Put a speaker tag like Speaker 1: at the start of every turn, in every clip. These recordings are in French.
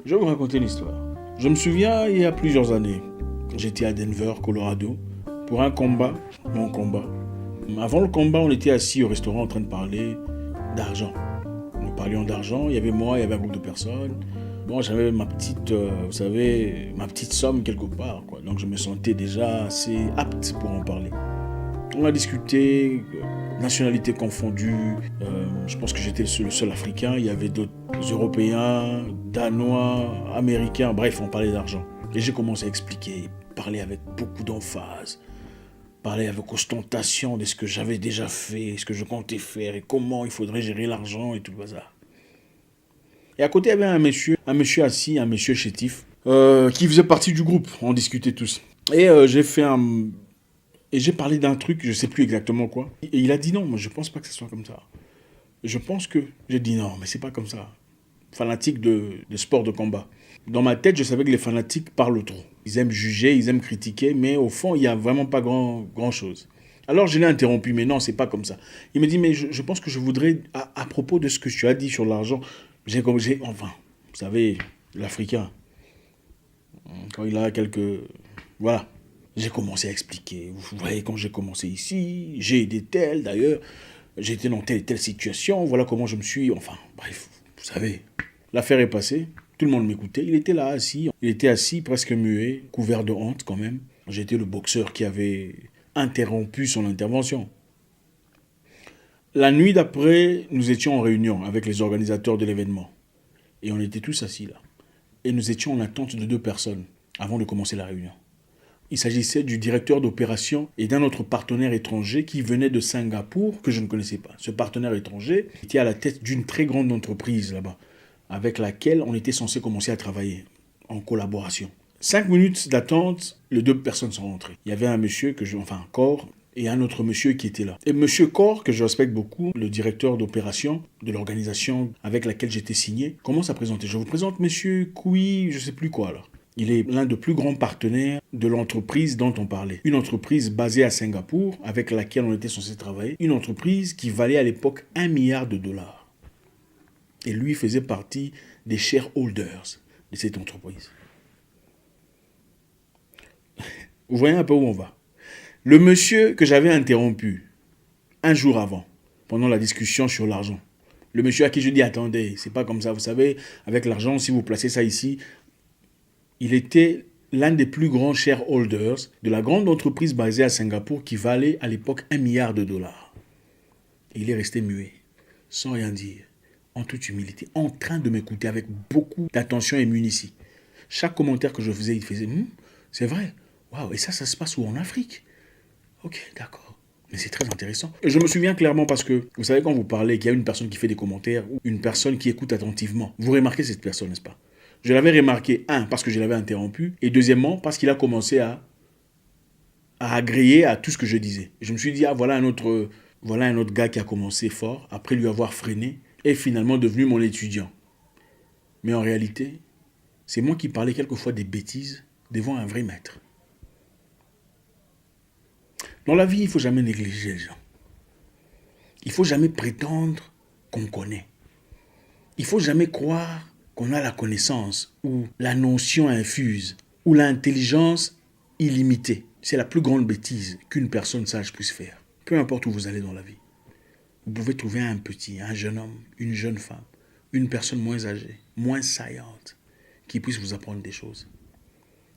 Speaker 1: Je vais vous raconter l'histoire. Je me souviens, il y a plusieurs années, j'étais à Denver, Colorado, pour un combat, mon combat. Avant le combat, on était assis au restaurant en train de parler d'argent. Nous parlions d'argent, il y avait moi, il y avait un groupe de personnes. Bon, j'avais ma petite, vous savez, ma petite somme quelque part, quoi. Donc je me sentais déjà assez apte pour en parler. On a discuté, nationalités confondues. Je pense que j'étais le seul Africain. Il y avait d'autres Européens, Danois, Américains. Bref, on parlait d'argent. Et j'ai commencé à expliquer, parler avec beaucoup d'emphase, parler avec ostentation de ce que j'avais déjà fait, ce que je comptais faire et comment il faudrait gérer l'argent et tout le bazar. Et à côté, il y avait un monsieur assis, un monsieur chétif, qui faisait partie du groupe. On discutait tous. Et j'ai parlé d'un truc, je ne sais plus exactement quoi. Et il a dit non, moi je ne pense pas que ce soit comme ça. Je pense que... J'ai dit non, mais c'est pas comme ça. Fanatique de sport de combat. Dans ma tête, je savais que les fanatiques parlent trop. Ils aiment juger, ils aiment critiquer, mais au fond, il n'y a vraiment pas grand chose. Alors je l'ai interrompu, mais non, c'est pas comme ça. Il me dit, mais je pense que je voudrais, à propos de ce que tu as dit sur l'argent, enfin, vous savez, l'Africain, quand il a quelques... Voilà. J'ai commencé à expliquer. Vous voyez, quand j'ai commencé ici, j'ai aidé tel, d'ailleurs, j'ai été dans telle et telle situation, voilà comment je me suis... Enfin, bref, vous savez, l'affaire est passée, tout le monde m'écoutait, il était là, assis. Il était assis, presque muet, couvert de honte quand même. J'étais le boxeur qui avait interrompu son intervention. La nuit d'après, nous étions en réunion avec les organisateurs de l'événement. Et on était tous assis là. Et nous étions en attente de 2 personnes avant de commencer la réunion. Il s'agissait du directeur d'opération et d'un autre partenaire étranger qui venait de Singapour, que je ne connaissais pas. Ce partenaire étranger était à la tête d'une très grande entreprise là-bas, avec laquelle on était censé commencer à travailler en collaboration. 5 minutes d'attente, les 2 personnes sont rentrées. Il y avait un monsieur, Cor, et un autre monsieur qui était là. Et monsieur Cor, que je respecte beaucoup, le directeur d'opération de l'organisation avec laquelle j'étais signé, commence à présenter. Je vous présente monsieur Koui, je sais plus quoi là. Il est l'un des plus grands partenaires de l'entreprise dont on parlait. Une entreprise basée à Singapour, avec laquelle on était censé travailler. Une entreprise qui valait à l'époque $1 milliard. Et lui faisait partie des shareholders de cette entreprise. Vous voyez un peu où on va. Le monsieur que j'avais interrompu un jour avant, pendant la discussion sur l'argent. Le monsieur à qui je dis, attendez, c'est pas comme ça, vous savez, avec l'argent, si vous placez ça ici... Il était l'un des plus grands shareholders de la grande entreprise basée à Singapour qui valait à l'époque $1 milliard. Et il est resté muet, sans rien dire, en toute humilité, en train de m'écouter avec beaucoup d'attention et munitie. Chaque commentaire que je faisais, il faisait c'est vrai, waouh, et ça se passe où en Afrique? Ok, d'accord. Mais c'est très intéressant. Et je me souviens clairement parce que, vous savez, quand vous parlez qu'il y a une personne qui fait des commentaires ou une personne qui écoute attentivement, vous remarquez cette personne, n'est-ce pas? Je l'avais remarqué, parce que je l'avais interrompu, et deuxièmement, parce qu'il a commencé à agréer à tout ce que je disais. Et je me suis dit, voilà un autre gars qui a commencé fort, après lui avoir freiné, et finalement devenu mon étudiant. Mais en réalité, c'est moi qui parlais quelquefois des bêtises devant un vrai maître. Dans la vie, il ne faut jamais négliger les gens. Il ne faut jamais prétendre qu'on connaît. Il ne faut jamais croire qu'on a la connaissance, ou la notion infuse, ou l'intelligence illimitée. C'est la plus grande bêtise qu'une personne sage puisse faire. Peu importe où vous allez dans la vie. Vous pouvez trouver un petit, un jeune homme, une jeune femme, une personne moins âgée, moins saillante, qui puisse vous apprendre des choses.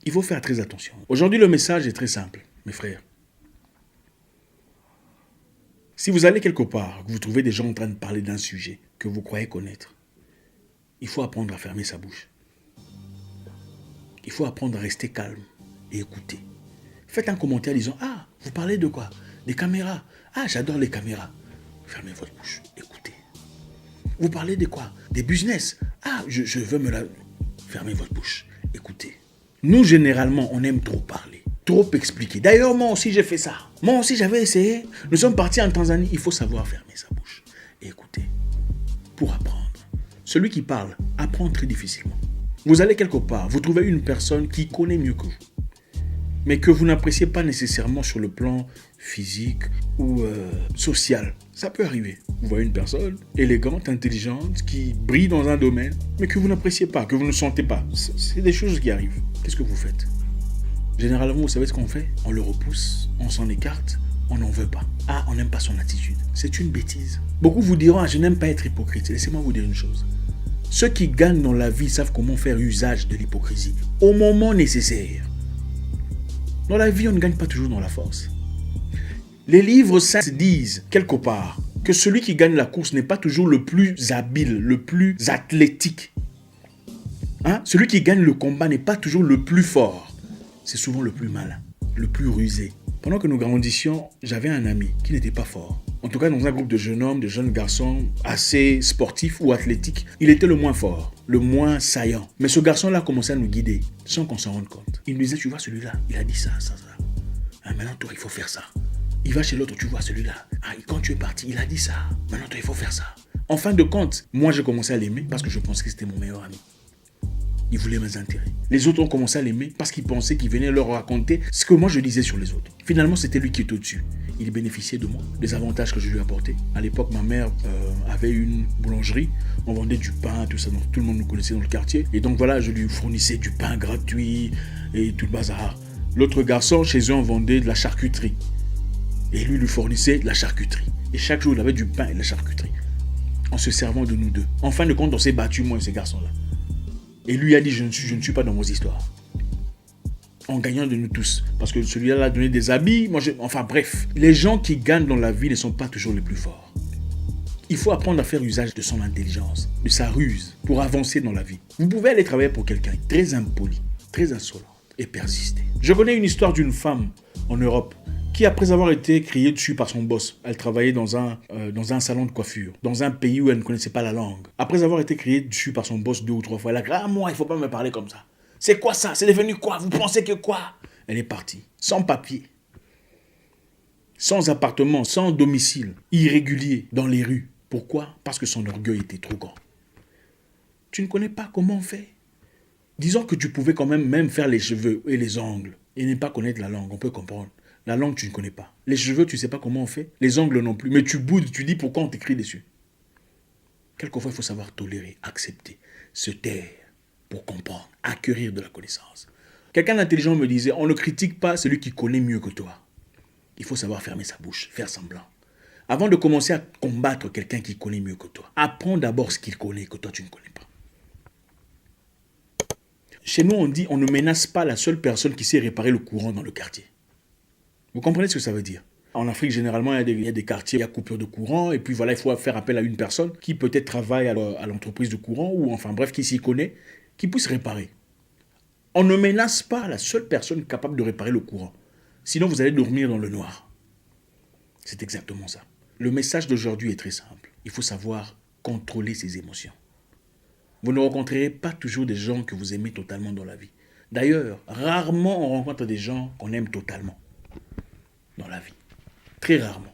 Speaker 1: Il faut faire très attention. Aujourd'hui, le message est très simple, mes frères. Si vous allez quelque part, que vous trouvez des gens en train de parler d'un sujet que vous croyez connaître, il faut apprendre à fermer sa bouche. Il faut apprendre à rester calme et écouter. Faites un commentaire disant, vous parlez de quoi? Des caméras. J'adore les caméras. Fermez votre bouche, écoutez. Vous parlez de quoi? Des business. Je veux me la... Fermez votre bouche, écoutez. Nous, généralement, on aime trop parler, trop expliquer. D'ailleurs, moi aussi, j'ai fait ça. Moi aussi, j'avais essayé. Nous sommes partis en Tanzanie. Il faut savoir fermer sa bouche et écouter pour apprendre. Celui qui parle apprend très difficilement. Vous allez quelque part, vous trouvez une personne qui connaît mieux que vous. mais que vous n'appréciez pas nécessairement sur le plan physique ou social. Ça peut arriver. Vous voyez une personne élégante, intelligente, qui brille dans un domaine, mais que vous n'appréciez pas, que vous ne sentez pas. C'est des choses qui arrivent. Qu'est-ce que vous faites? Généralement, vous savez ce qu'on fait? On le repousse, on s'en écarte, on n'en veut pas. Ah, on n'aime pas son attitude. C'est une bêtise. Beaucoup vous diront, ah, je n'aime pas être hypocrite. Laissez-moi vous dire une chose. Ceux qui gagnent dans la vie savent comment faire usage de l'hypocrisie au moment nécessaire. Dans la vie, on ne gagne pas toujours dans la force. Les livres saints disent, quelque part, que celui qui gagne la course n'est pas toujours le plus habile, le plus athlétique. Celui qui gagne le combat n'est pas toujours le plus fort. C'est souvent le plus malin, le plus rusé. Pendant que nous grandissions, j'avais un ami qui n'était pas fort. En tout cas, dans un groupe de jeunes hommes, de jeunes garçons assez sportifs ou athlétiques, il était le moins fort, le moins saillant. Mais ce garçon-là commençait à nous guider, sans qu'on s'en rende compte. Il nous disait, tu vois celui-là, il a dit ça. Maintenant, toi, il faut faire ça. Il va chez l'autre, tu vois celui-là. Quand tu es parti, il a dit ça. Maintenant, toi, il faut faire ça. En fin de compte, moi, j'ai commencé à l'aimer parce que je pensais que c'était mon meilleur ami. Il voulait mes intérêts. Les autres ont commencé à l'aimer parce qu'ils pensaient qu'il venait leur raconter ce que moi je disais sur les autres. Finalement, c'était lui qui était au-dessus. Il bénéficiait de moi, des avantages que je lui apportais. À l'époque, ma mère avait une boulangerie. On vendait du pain, tout ça. Donc, tout le monde nous connaissait dans le quartier. Et donc voilà, je lui fournissais du pain gratuit et tout le bazar. L'autre garçon, chez eux, on vendait de la charcuterie. Et lui fournissait de la charcuterie. Et chaque jour, il avait du pain et de la charcuterie. En se servant de nous deux. En fin de compte, on s'est battus, moi et ces garçons-là. Et lui a dit, je ne suis pas dans vos histoires. En gagnant de nous tous. Parce que celui-là a donné des habits. Enfin bref. Les gens qui gagnent dans la vie ne sont pas toujours les plus forts. Il faut apprendre à faire usage de son intelligence, de sa ruse, pour avancer dans la vie. Vous pouvez aller travailler pour quelqu'un très impoli, très insolent et persister. Je connais une histoire d'une femme en Europe qui, après avoir été criée dessus par son boss, elle travaillait dans un salon de coiffure, dans un pays où elle ne connaissait pas la langue. Après avoir été criée dessus par son boss 2 ou 3 fois, elle a dit « Ah, moi, il ne faut pas me parler comme ça. C'est quoi ça? C'est devenu quoi? Vous pensez que quoi ?» Elle est partie, sans papier, sans appartement, sans domicile, irrégulier, dans les rues. Pourquoi? Parce que son orgueil était trop grand. Tu ne connais pas comment on fait? Disons que tu pouvais quand même faire les cheveux et les ongles et ne pas connaître la langue, on peut comprendre. La langue, tu ne connais pas. Les cheveux, tu ne sais pas comment on fait. Les ongles non plus. Mais tu boudes, tu dis pourquoi on t'écrit dessus. Quelquefois, il faut savoir tolérer, accepter, se taire pour comprendre, acquérir de la connaissance. Quelqu'un d'intelligent me disait, on ne critique pas celui qui connaît mieux que toi. Il faut savoir fermer sa bouche, faire semblant. Avant de commencer à combattre quelqu'un qui connaît mieux que toi, apprends d'abord ce qu'il connaît que toi, tu ne connais pas. Chez nous, on dit, on ne menace pas la seule personne qui sait réparer le courant dans le quartier. Vous comprenez ce que ça veut dire? En Afrique, généralement, il y a des quartiers, il y a coupure de courant, et puis voilà, il faut faire appel à une personne qui peut-être travaille à l'entreprise de courant, ou enfin bref, qui s'y connaît, qui puisse réparer. On ne menace pas la seule personne capable de réparer le courant. Sinon, vous allez dormir dans le noir. C'est exactement ça. Le message d'aujourd'hui est très simple. Il faut savoir contrôler ses émotions. Vous ne rencontrerez pas toujours des gens que vous aimez totalement dans la vie. D'ailleurs, rarement on rencontre des gens qu'on aime totalement dans la vie. Très rarement.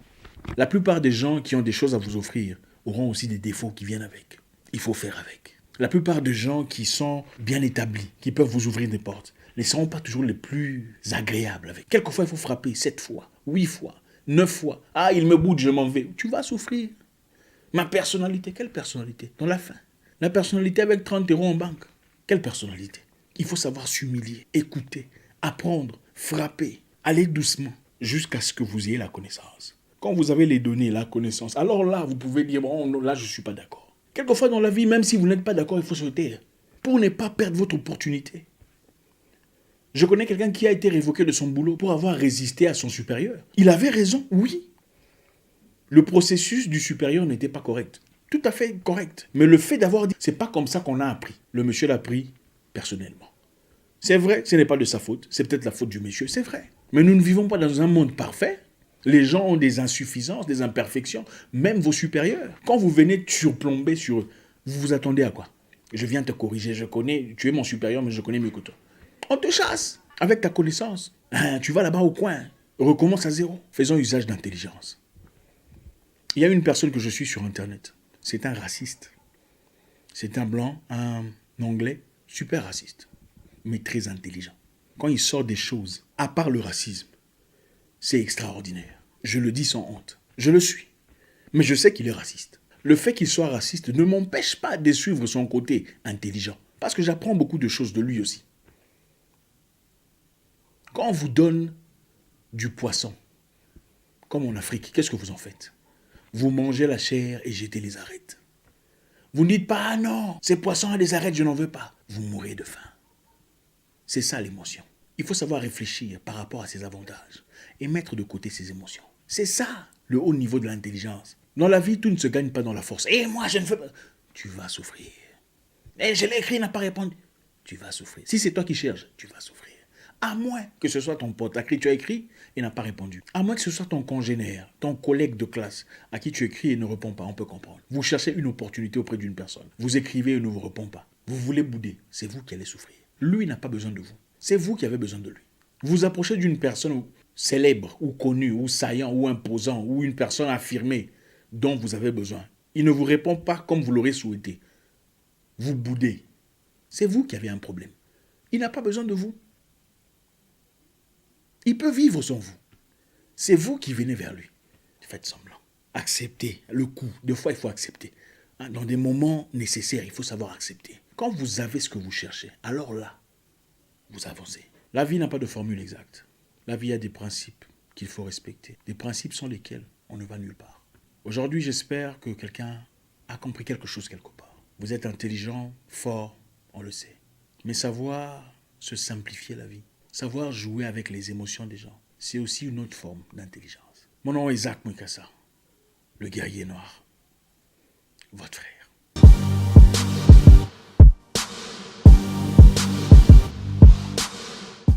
Speaker 1: La plupart des gens qui ont des choses à vous offrir auront aussi des défauts qui viennent avec. Il faut faire avec. La plupart des gens qui sont bien établis, qui peuvent vous ouvrir des portes, ne seront pas toujours les plus agréables avec. Quelquefois, il faut frapper 7 fois, 8 fois, 9 fois. Ah, il me boude, je m'en vais. Tu vas souffrir. Ma personnalité, quelle personnalité? Dans la fin. La personnalité avec 30 € en banque. Quelle personnalité? Il faut savoir s'humilier, écouter, apprendre, frapper, aller doucement, jusqu'à ce que vous ayez la connaissance. Quand vous avez les données, la connaissance, alors là, vous pouvez dire, bon, là, je ne suis pas d'accord. Quelquefois dans la vie, même si vous n'êtes pas d'accord, il faut se taire pour ne pas perdre votre opportunité. Je connais quelqu'un qui a été révoqué de son boulot pour avoir résisté à son supérieur. Il avait raison, oui. Le processus du supérieur n'était pas correct. Tout à fait correct. Mais le fait d'avoir dit, c'est pas comme ça qu'on a appris. Le monsieur l'a pris personnellement. C'est vrai, ce n'est pas de sa faute. C'est peut-être la faute du monsieur, c'est vrai. Mais nous ne vivons pas dans un monde parfait. Les gens ont des insuffisances, des imperfections, même vos supérieurs. Quand vous venez surplomber sur eux, vous vous attendez à quoi? Je viens te corriger, tu es mon supérieur, mais je connais mieux que toi. On te chasse avec ta connaissance. Tu vas là-bas au coin, recommence à zéro. Faisons usage d'intelligence. Il y a une personne que je suis sur Internet. C'est un raciste. C'est un blanc, un anglais, super raciste, mais très intelligent. quand il sort des choses, à part le racisme, c'est extraordinaire. Je le dis sans honte. Je le suis. Mais je sais qu'il est raciste. Le fait qu'il soit raciste ne m'empêche pas de suivre son côté intelligent. Parce que j'apprends beaucoup de choses de lui aussi. Quand on vous donne du poisson, comme en Afrique, qu'est-ce que vous en faites? Vous mangez la chair et jetez les arêtes. Vous ne dites pas, ah non, ces poissons a des arêtes, je n'en veux pas. Vous mourrez de faim. C'est ça l'émotion. Il faut savoir réfléchir par rapport à ses avantages et mettre de côté ses émotions. C'est ça le haut niveau de l'intelligence. Dans la vie, tout ne se gagne pas dans la force. Et moi, je ne veux pas. Tu vas souffrir. Et je l'ai écrit, il n'a pas répondu. Tu vas souffrir. Si c'est toi qui cherches, tu vas souffrir. À moins que ce soit ton pote à qui tu as écrit et n'a pas répondu. À moins que ce soit ton congénère, ton collègue de classe à qui tu écris et ne répond pas, on peut comprendre. Vous cherchez une opportunité auprès d'une personne. Vous écrivez et ne vous répond pas. Vous voulez bouder. C'est vous qui allez souffrir. Lui n'a pas besoin de vous. C'est vous qui avez besoin de lui. Vous approchez d'une personne célèbre ou connue ou saillant ou imposant ou une personne affirmée dont vous avez besoin. Il ne vous répond pas comme vous l'aurez souhaité. Vous boudez. C'est vous qui avez un problème. Il n'a pas besoin de vous. Il peut vivre sans vous. C'est vous qui venez vers lui. Faites semblant. Acceptez le coup. Des fois, il faut accepter. Dans des moments nécessaires, il faut savoir accepter. Quand vous avez ce que vous cherchez, alors là, vous avancez. La vie n'a pas de formule exacte. La vie a des principes qu'il faut respecter. Des principes sans lesquels on ne va nulle part. Aujourd'hui, j'espère que quelqu'un a compris quelque chose quelque part. Vous êtes intelligent, fort, on le sait. Mais savoir se simplifier la vie, savoir jouer avec les émotions des gens, c'est aussi une autre forme d'intelligence. Mon nom est Isaac Mwikassa, le guerrier noir, votre frère.